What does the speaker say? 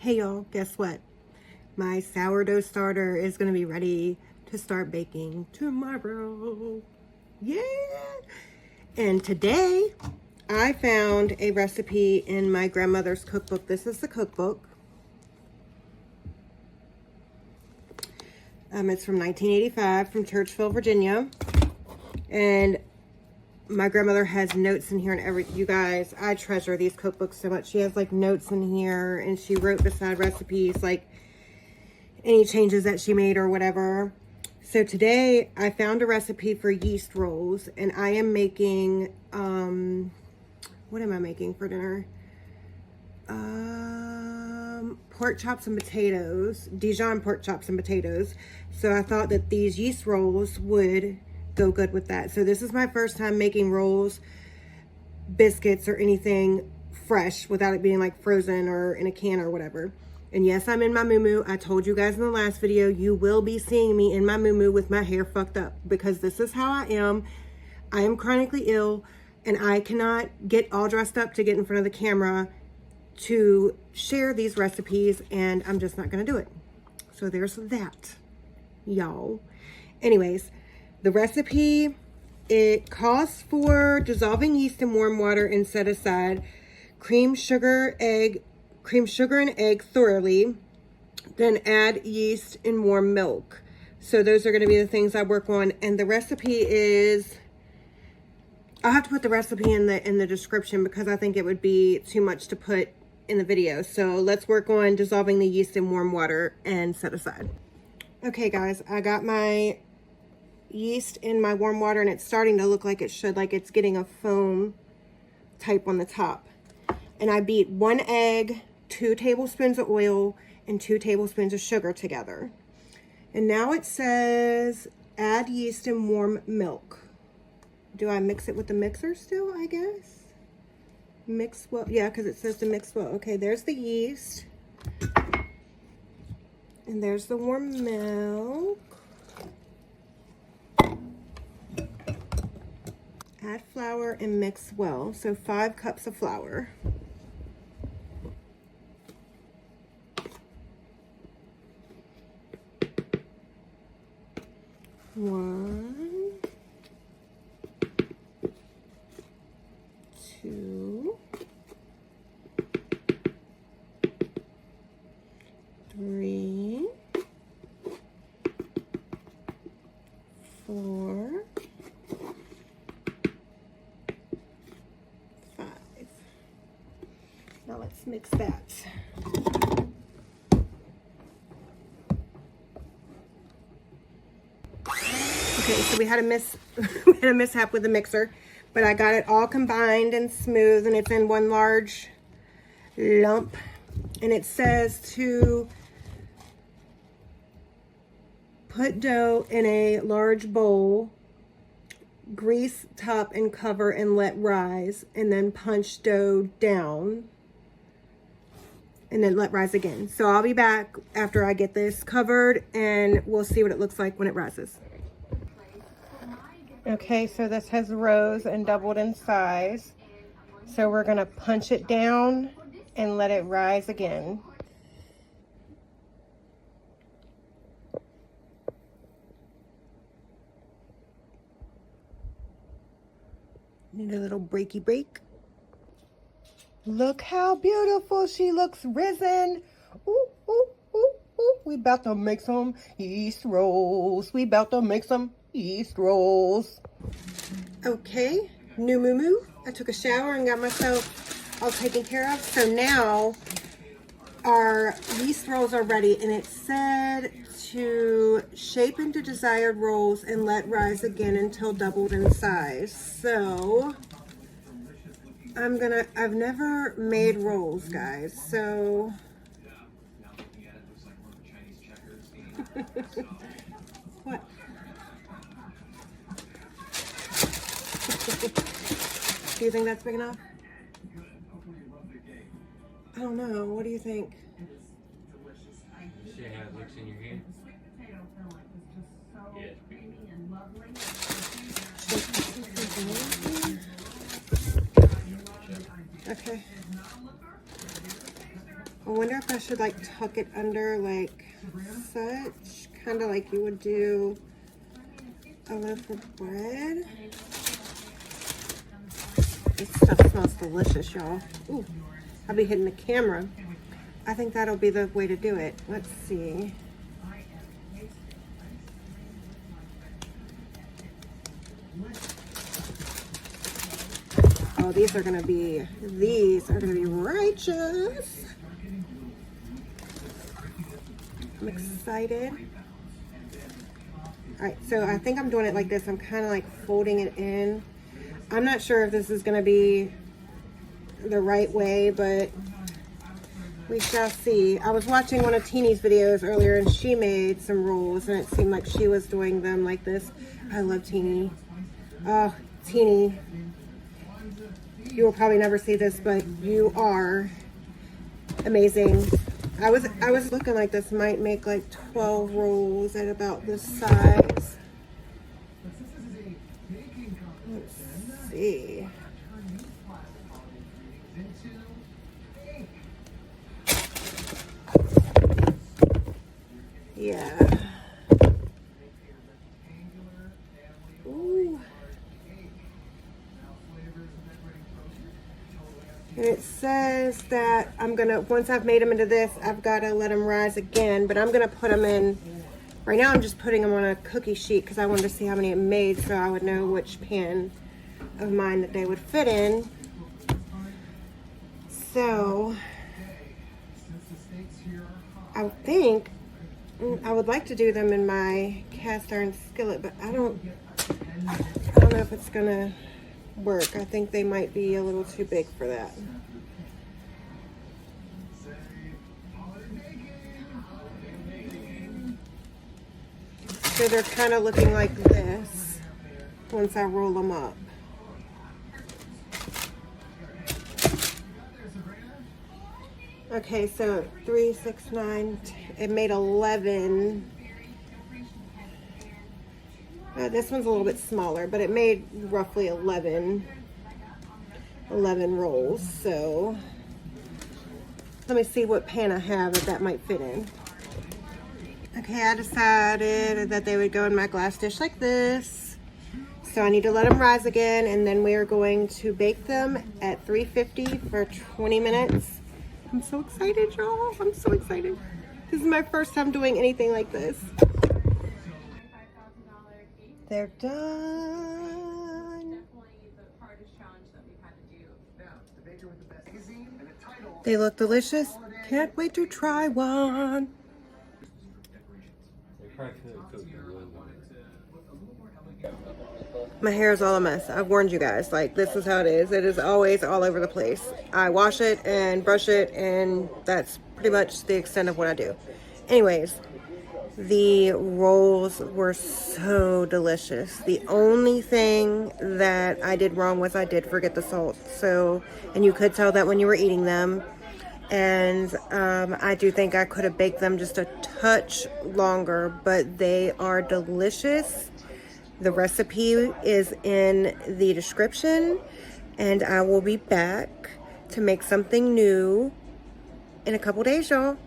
Hey y'all, guess what? My sourdough starter is going to be ready to start baking tomorrow. Yeah! And today, I found a recipe in my grandmother's cookbook. This is the cookbook. It's from 1985 from Churchville, Virginia. And my grandmother has notes in here and everything. You guys, I treasure these cookbooks so much. She has like notes in here, and she wrote beside recipes like any changes that she made or whatever. So today I found a recipe for yeast rolls, and I am making what am I making for dinner? Pork chops and potatoes, Dijon pork chops and potatoes. So I thought that these yeast rolls would go good with that. So this is my first time making rolls, biscuits, or anything fresh without it being like frozen or in a can or whatever. And yes, I'm in my muumuu. I told you guys in the last video, you will be seeing me in my muumuu with my hair fucked up, because this is how I am. I am chronically ill, and I cannot get all dressed up to get in front of the camera to share these recipes, and I'm just not gonna do it. So there's that, y'all. Anyways, the recipe, it calls for dissolving yeast in warm water and set aside, cream, sugar, and egg thoroughly, then add yeast in warm milk. So those are going to be the things I work on. And the recipe is, I'll have to put the recipe in the description, because I think it would be too much to put in the video. So let's work on dissolving the yeast in warm water and set aside. Okay guys, I got my yeast in my warm water, and it's starting to look like it should, like it's getting a foam type on the top. And I beat 1 egg, 2 tablespoons of oil, and 2 tablespoons of sugar together. And now it says add yeast in warm milk. Do I mix it with the mixer still, I guess? Mix well, yeah, because it says to mix well. Okay, there's the yeast. And there's the warm milk. Add flour and mix well. So 5 cups of flour. 1, 2, 3, 4, 5. Now let's mix that. Okay, so we had a mishap with the mixer, but I got it all combined and smooth, and it's in one large lump. And it says to put dough in a large bowl, grease top and cover and let rise, and then punch dough down and then let rise again. So I'll be back after I get this covered, and we'll see what it looks like when it rises. Okay, so this has rose and doubled in size. So we're gonna punch it down and let it rise again. Need a little breaky break. Look how beautiful she looks risen. Ooh, ooh, ooh, ooh. We about to make some yeast rolls. We about to make some yeast rolls. Okay, new muumuu. I took a shower and got myself all taken care of. So now our yeast rolls are ready, and it said to shape into desired rolls and let rise again until doubled in size. So I've never made rolls, guys, so what? Do you think that's big enough? I don't know. What do you think? See how it looks in your hand? Yeah. Okay. I wonder if I should like tuck it under like such, kind of like you would do a loaf of bread. This stuff smells delicious, y'all. Ooh, I'll be hitting the camera. I think that'll be the way to do it. Let's see. Oh, these are gonna be righteous. I'm excited. All right, so I think I'm doing it like this. I'm kind of like folding it in. I'm not sure if this is gonna be the right way, but we shall see. I was watching one of Teeny's videos earlier and she made some rolls and it seemed like she was doing them like this. I love Teeny. Oh, Teeny. You will probably never see this, but you are amazing. I was looking like this might make like 12 rolls at about this size. Let's see. Yeah. Ooh. And it says that I'm gonna, once I've made them into this, I've got to let them rise again, but I'm gonna put them in, right now I'm just putting them on a cookie sheet because I wanted to see how many it made so I would know which pan of mine that they would fit in. So, I think, I would like to do them in my cast iron skillet, but I don't know if it's gonna work. I think they might be a little too big for that. So they're kind of looking like this once I roll them up. Okay, so 3, 6, 9, it made 11. This one's a little bit smaller, but it made roughly 11 rolls. So let me see what pan I have that might fit in. Okay, I decided that they would go in my glass dish like this. So I need to let them rise again, and then we are going to bake them at 350 for 20 minutes. I'm so excited, y'all. I'm so excited. This is my first time doing anything like this. They're done. They look delicious. Can't wait to try one. My hair is all a mess. I've warned you guys. Like, this is how it is. It is always all over the place. I wash it and brush it, and that's pretty much the extent of what I do. Anyways, the rolls were so delicious. The only thing that I did wrong was I did forget the salt. So, and you could tell that when you were eating them. And I do think I could have baked them just a touch longer, but they are delicious. The recipe is in the description, and I will be back to make something new in a couple days, y'all.